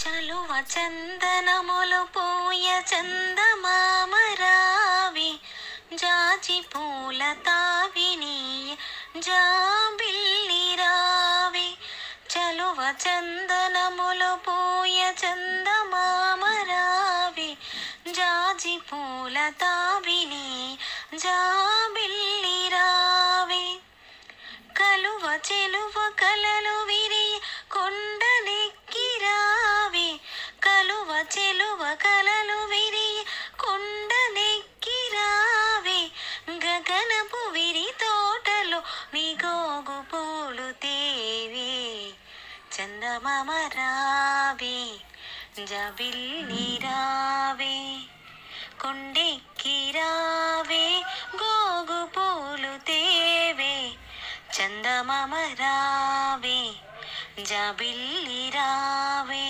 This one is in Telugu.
చలువ చందనములు పూయ చందమామ రావి జాజి పూల తావినీయ జాబిల్లి రావి చలువ చందనములు పూయ చందమామ రావి జాజి పూల తావినీయ జాబిల్లి రావి కలువ చెలువ కలలు విరి కొండనెక్కి రావి కలువ చెలువ కలలు విరి కొండనెక్కి రావి గగనపు విరి తోటలో నిగోగు పూలు తేవి చందమామ రావి జాబిల్లి రావి కొండెక్కి రావి గోగు పూలు తేవే చందమామ రావే జాబిల్లి రావే।